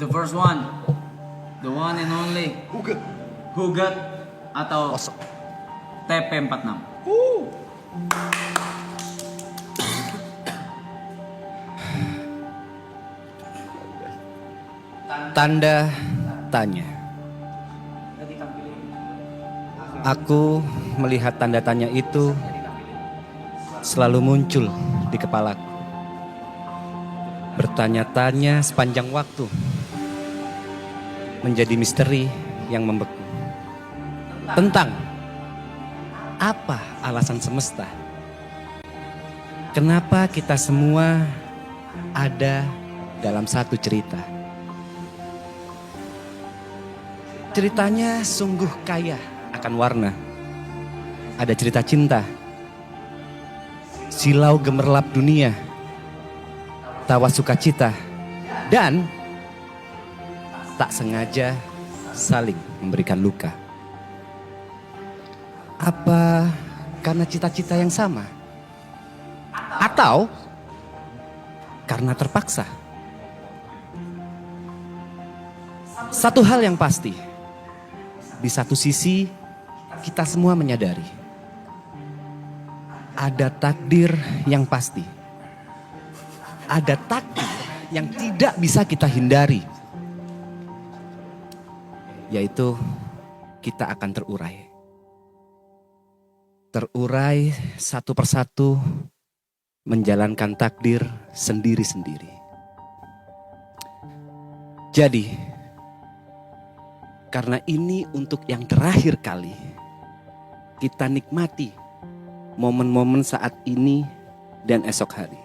The first one, the one and only Hugot atau TP46. Tanda tanya. Aku melihat tanda tanya itu selalu muncul di kepalaku. Bertanya-tanya sepanjang waktu, menjadi misteri yang membeku. Tentang apa alasan semesta? Kenapa kita semua ada dalam satu cerita? Ceritanya sungguh kaya akan warna. Ada cerita cinta, silau gemerlap dunia, tawa sukacita, dan tak sengaja saling memberikan luka. Apa karena cita-cita yang sama? Atau karena terpaksa? Satu hal yang pasti, di satu sisi kita semua menyadari ada takdir yang pasti. Ada takdir yang tidak bisa kita hindari, yaitu kita akan terurai. Terurai satu persatu, menjalankan takdir sendiri-sendiri. Jadi, karena ini untuk yang terakhir kali, kita nikmati momen-momen saat ini dan esok hari.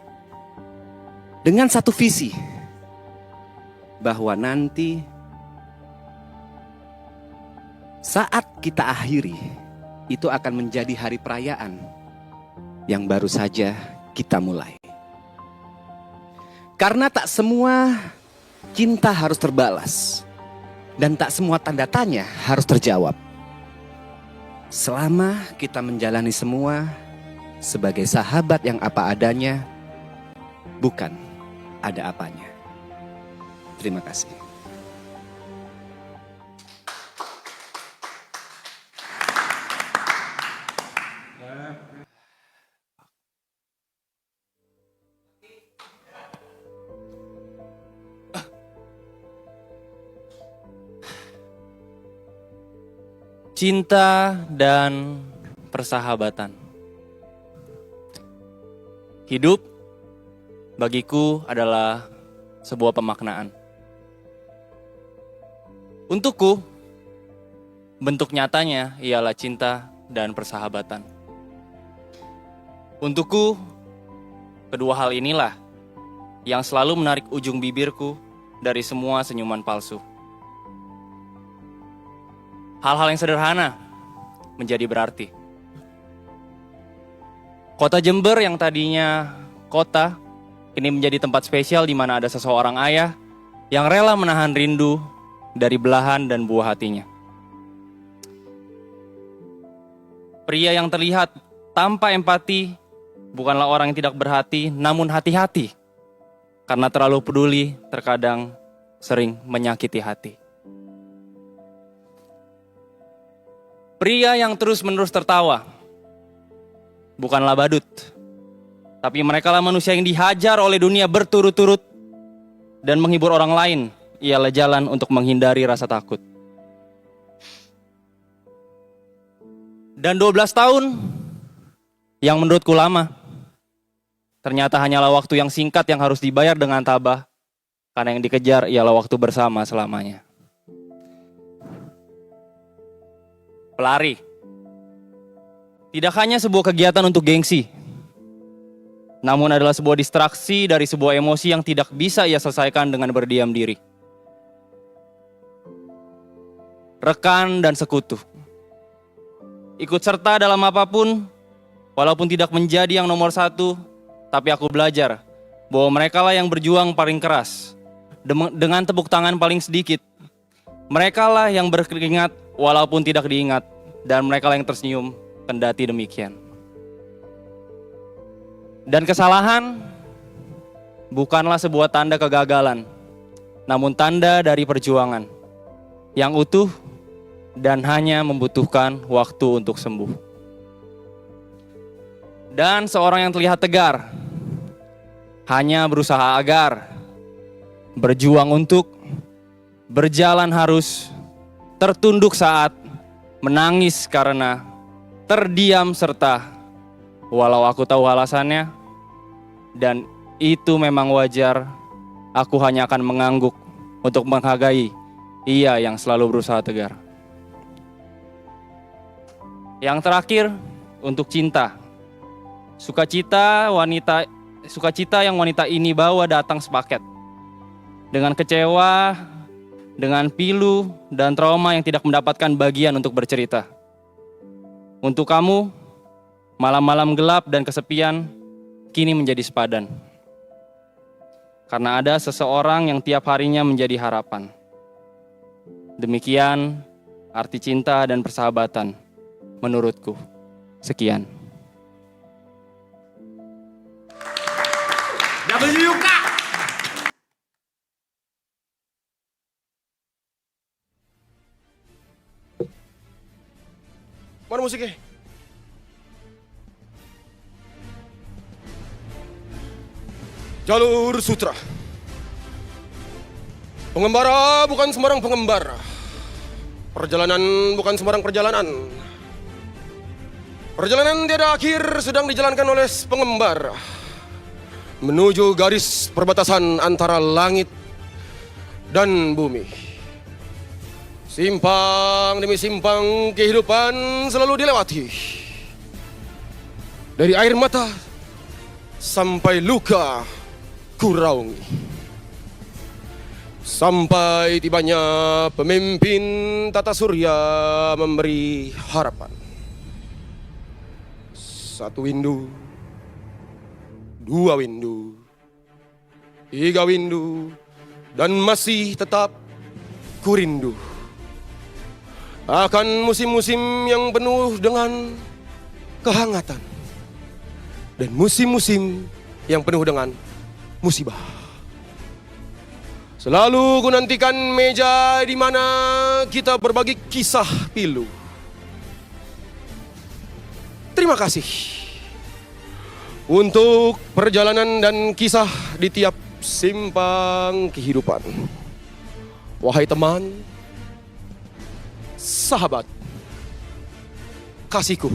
Dengan satu visi, bahwa nanti saat kita akhiri, itu akan menjadi hari perayaan yang baru saja kita mulai. Karena tak semua cinta harus terbalas, dan tak semua tanda tanya harus terjawab. Selama kita menjalani semua sebagai sahabat yang apa adanya, bukan ada apanya. Terima kasih. Cinta dan persahabatan. Hidup bagiku adalah sebuah pemaknaan. Untukku, bentuk nyatanya ialah cinta dan persahabatan. Untukku, kedua hal inilah yang selalu menarik ujung bibirku dari semua senyuman palsu. Hal-hal yang sederhana menjadi berarti. Kota Jember yang tadinya kota, kini menjadi tempat spesial di mana ada seseorang ayah yang rela menahan rindu dari belahan dan buah hatinya. Pria yang terlihat tanpa empati bukanlah orang yang tidak berhati, namun hati-hati. Karena terlalu peduli, terkadang sering menyakiti hati. Pria yang terus-menerus tertawa bukanlah badut, tapi merekalah manusia yang dihajar oleh dunia berturut-turut, dan menghibur orang lain ialah jalan untuk menghindari rasa takut. Dan 12 tahun yang menurutku lama, ternyata hanyalah waktu yang singkat yang harus dibayar dengan tabah, karena yang dikejar ialah waktu bersama selamanya. Pelari tidak hanya sebuah kegiatan untuk gengsi, namun adalah sebuah distraksi dari sebuah emosi yang tidak bisa ia selesaikan dengan berdiam diri. Rekan dan sekutu, ikut serta dalam apapun, walaupun tidak menjadi yang nomor satu, tapi aku belajar bahwa merekalah yang berjuang paling keras, dengan tepuk tangan paling sedikit. Merekalah yang berkeringat walaupun tidak diingat, dan mereka yang tersenyum kendati demikian. Dan kesalahan bukanlah sebuah tanda kegagalan, namun tanda dari perjuangan yang utuh dan hanya membutuhkan waktu untuk sembuh. Dan seorang yang terlihat tegar hanya berusaha agar, berjuang untuk, berjalan harus, tertunduk saat, menangis karena, terdiam serta, walau aku tahu alasannya, dan itu memang wajar, aku hanya akan mengangguk untuk menghargai ia yang selalu berusaha tegar. Yang terakhir, untuk cinta. Sukacita yang wanita ini bawa datang sepaket. Dengan kecewa, dengan pilu, dan trauma yang tidak mendapatkan bagian untuk bercerita. Untuk kamu, malam-malam gelap dan kesepian kini menjadi sepadan. Karena ada seseorang yang tiap harinya menjadi harapan. Demikian arti cinta dan persahabatan menurutku. Sekian. WK. Mana musiknya? Jalur Sutra. Pengembara bukan sembarang pengembara. Perjalanan bukan sembarang perjalanan. Perjalanan tiada akhir sedang dijalankan oleh pengembara menuju garis perbatasan antara langit dan bumi. Simpang demi simpang kehidupan selalu dilewati. Dari air mata sampai luka kuraungi. Sampai tibanya pemimpin tata surya memberi harapan. Satu windu, dua windu, tiga windu, dan masih tetap kurindu akan musim-musim yang penuh dengan kehangatan dan musim-musim yang penuh dengan musibah. Selalu ku nantikan meja di mana kita berbagi kisah pilu. Terima kasih untuk perjalanan dan kisah di tiap simpang kehidupan. Wahai teman, sahabat, kasihku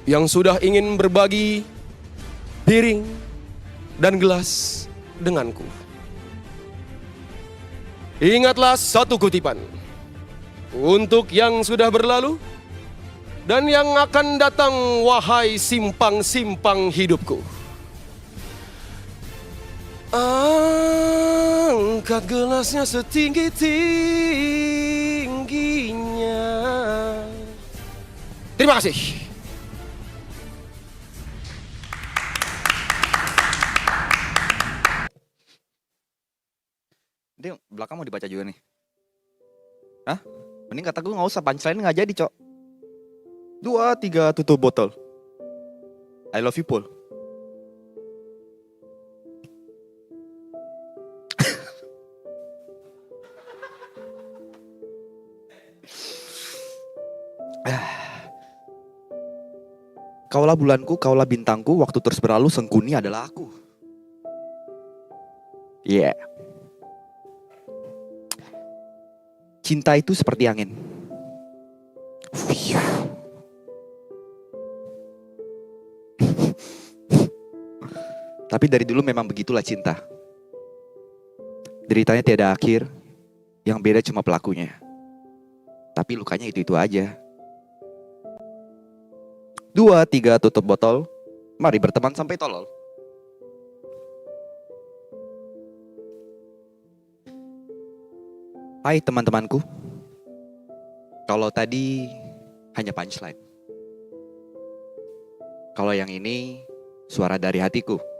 yang sudah ingin berbagi piring dan gelas denganku. Ingatlah satu kutipan untuk yang sudah berlalu dan yang akan datang, wahai simpang-simpang hidupku. Angkat gelasnya setinggi-tingginya. Terima kasih. Dia belakang mau dibaca juga nih. Hah? Mending kata gue gak usah, punchline gak jadi, Cok. 2, 3 tutup botol. I love you, Paul. Kaulah bulanku, kaulah bintangku, waktu terus berlalu, sengkuni adalah aku. Yeah. Cinta itu seperti angin. Tapi dari dulu memang begitulah cinta. Deritanya tiada akhir, yang beda cuma pelakunya. Tapi lukanya itu-itu aja. 2, 3 tutup botol, mari berteman sampai tolol. Hai teman-temanku, kalau tadi hanya punchline. Kalau yang ini suara dari hatiku.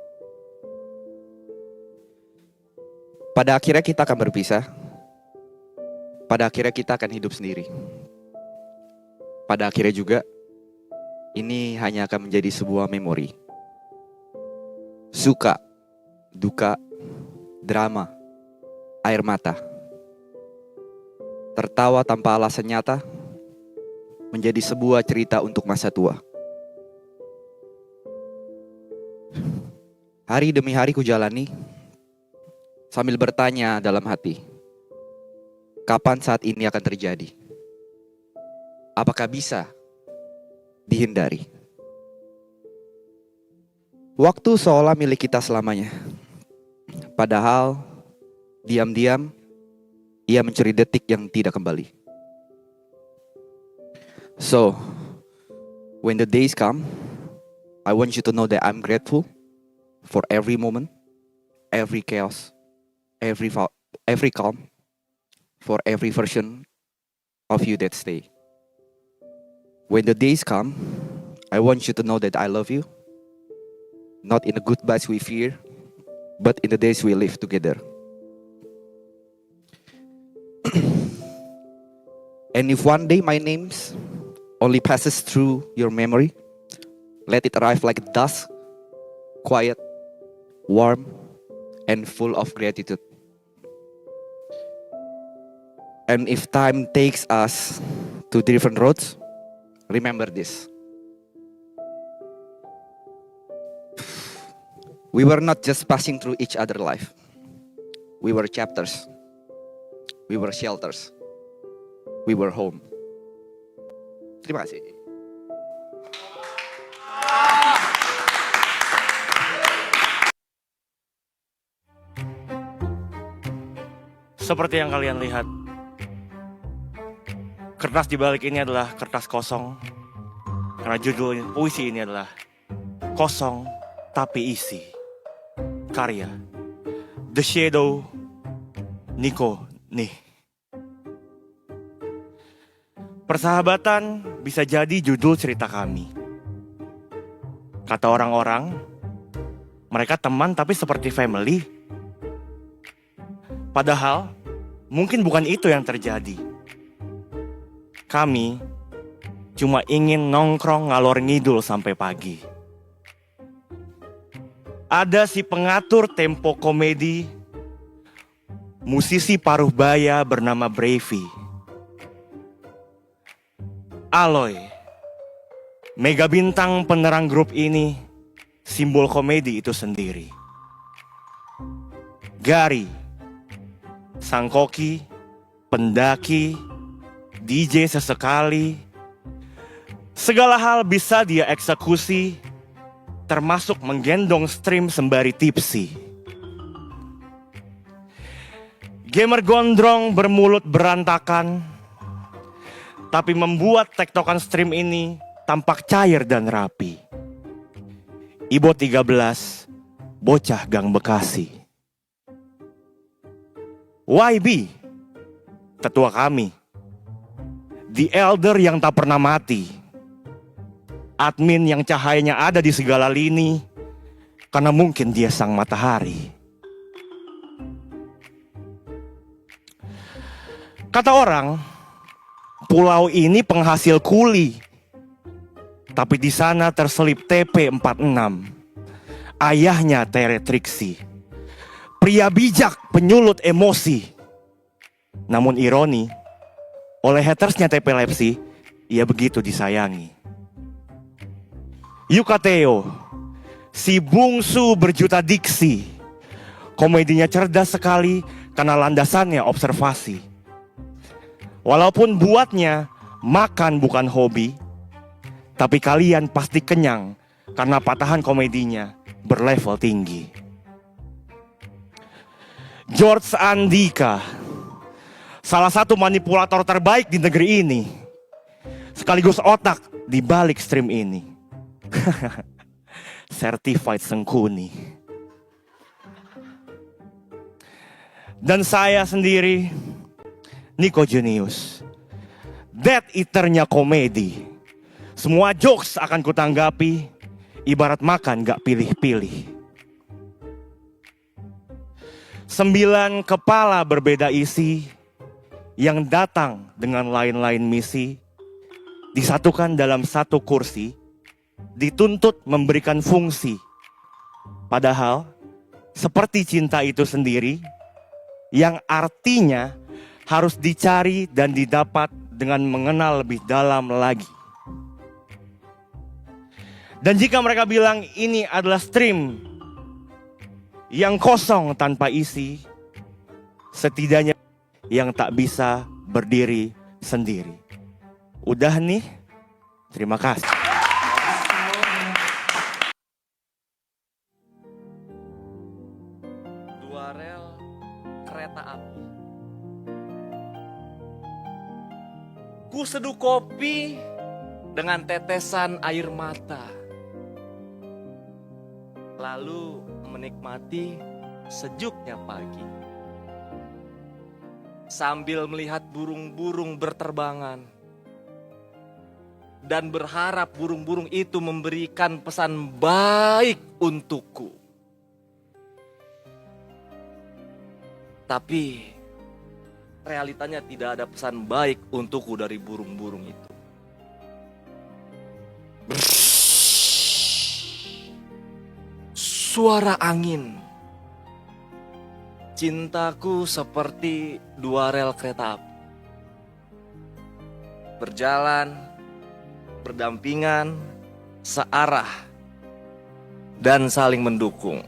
Pada akhirnya kita akan berpisah. Pada akhirnya kita akan hidup sendiri. Pada akhirnya juga, ini hanya akan menjadi sebuah memori. Suka, duka, drama, air mata. Tertawa tanpa alasan nyata menjadi sebuah cerita untuk masa tua. Hari demi hari ku jalani sambil bertanya dalam hati, kapan saat ini akan terjadi? Apakah bisa dihindari? Waktu seolah milik kita selamanya. Padahal diam-diam ia mencuri detik yang tidak kembali. So, when the days come, I want you to know that I'm grateful for every moment, every chaos, every calm, for every version of you that stay. When the days come, I want you to know that I love you, not in the goodbyes we fear, but in the days we live together. And if one day my name's only passes through your memory, let it arrive like dust, quiet, warm, and full of gratitude. And if time takes us to different roads, remember this. We were not just passing through each other's life. We were chapters. We were shelters. We were home. Terima kasih. Seperti yang kalian lihat, kertas di balik ini adalah kertas kosong. Karena judul puisi ini adalah Kosong Tapi Isi. Karya The Shadow, Nico nih. Persahabatan bisa jadi judul cerita kami. Kata orang-orang, mereka teman tapi seperti family. Padahal, mungkin bukan itu yang terjadi. Kami cuma ingin nongkrong ngalor ngidul sampai pagi. Ada si pengatur tempo komedi, musisi paruh baya bernama Bravey. Aloy, mega bintang penerang grup ini, simbol komedi itu sendiri. Gary, sang koki, pendaki, DJ sesekali, segala hal bisa dia eksekusi, termasuk menggendong stream sembari tipsi. Gamer gondrong bermulut berantakan, tapi membuat tektokan stream ini tampak cair dan rapi. Ibo 13, bocah Gang Bekasi. YB, tetua kami. The Elder yang tak pernah mati. Admin yang cahayanya ada di segala lini, karena mungkin dia sang matahari. Kata orang, pulau ini penghasil kuli. Tapi di sana terselip TP46. Ayahnya Tere Triksi. Pria bijak penyulut emosi. Namun ironi, oleh hatersnya TP Lepsi, ia begitu disayangi. Yukateo, si bungsu berjuta diksi. Komedinya cerdas sekali karena landasannya observasi. Walaupun buatnya makan bukan hobi, tapi kalian pasti kenyang karena patahan komedinya berlevel tinggi. George Andika, salah satu manipulator terbaik di negeri ini, sekaligus otak di balik stream ini. Certified Sengkuni. Dan saya sendiri, Nico Junius, Death Eater-nya komedi. Semua jokes akan kutanggapi, ibarat makan gak pilih-pilih. 9 kepala berbeda isi, yang datang dengan lain-lain misi, disatukan dalam satu kursi, dituntut memberikan fungsi. Padahal, seperti cinta itu sendiri, yang artinya harus dicari dan didapat dengan mengenal lebih dalam lagi. Dan jika mereka bilang ini adalah stream yang kosong tanpa isi, setidaknya yang tak bisa berdiri sendiri. Udah nih, terima kasih. Dua rel kereta api. Ku seduh kopi dengan tetesan air mata. Lalu menikmati sejuknya pagi. Sambil melihat burung-burung berterbangan. Dan berharap burung-burung itu memberikan pesan baik untukku. Tapi realitanya tidak ada pesan baik untukku dari burung-burung itu. Suara angin. Cintaku seperti dua rel kereta api. Berjalan, berdampingan, searah, dan saling mendukung.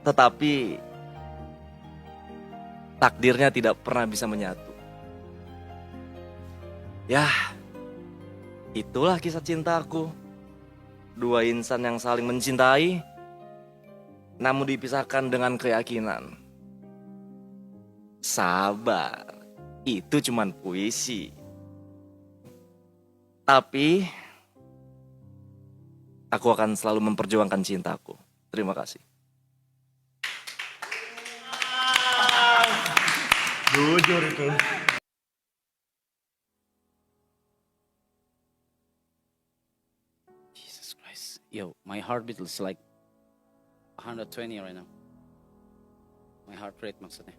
Tetapi takdirnya tidak pernah bisa menyatu. Ya, itulah kisah cintaku. Dua insan yang saling mencintai, namun dipisahkan dengan keyakinan. Sabar, itu cuman puisi. Tapi, aku akan selalu memperjuangkan cintaku. Terima kasih. Jujur itu. Jesus Christ. Yo, my heartbeat is like 120 right now. My heart rate maksudnya.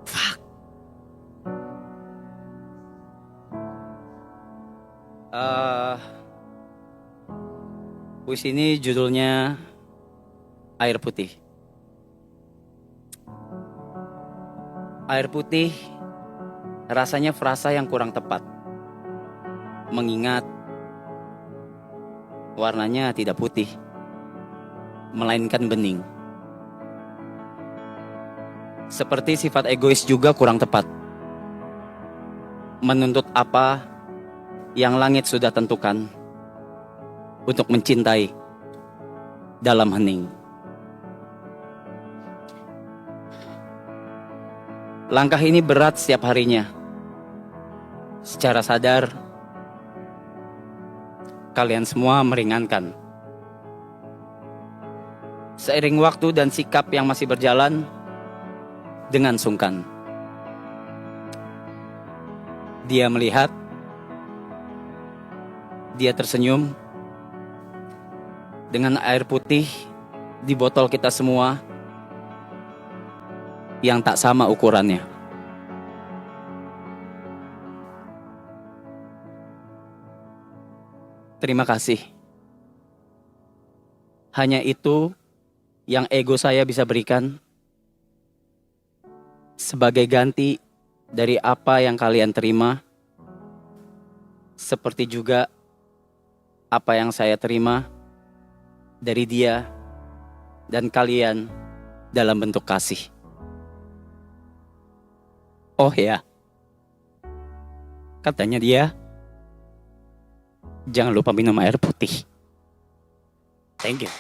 Fuck. Puisi ini judulnya Air Putih. Air putih rasanya frasa yang kurang tepat. Mengingat warnanya tidak putih, melainkan bening. Seperti sifat egois juga kurang tepat. Menuntut apa yang langit sudah tentukan untuk mencintai dalam hening. Langkah ini berat setiap harinya. Secara sadar, kalian semua meringankan. Seiring waktu dan sikap yang masih berjalan dengan sungkan. Dia melihat, dia tersenyum dengan air putih di botol kita semua yang tak sama ukurannya. Terima kasih. Hanya itu yang ego saya bisa berikan sebagai ganti dari apa yang kalian terima, seperti juga apa yang saya terima dari dia dan kalian dalam bentuk kasih. Oh ya, katanya dia, jangan lupa minum air putih. Thank you.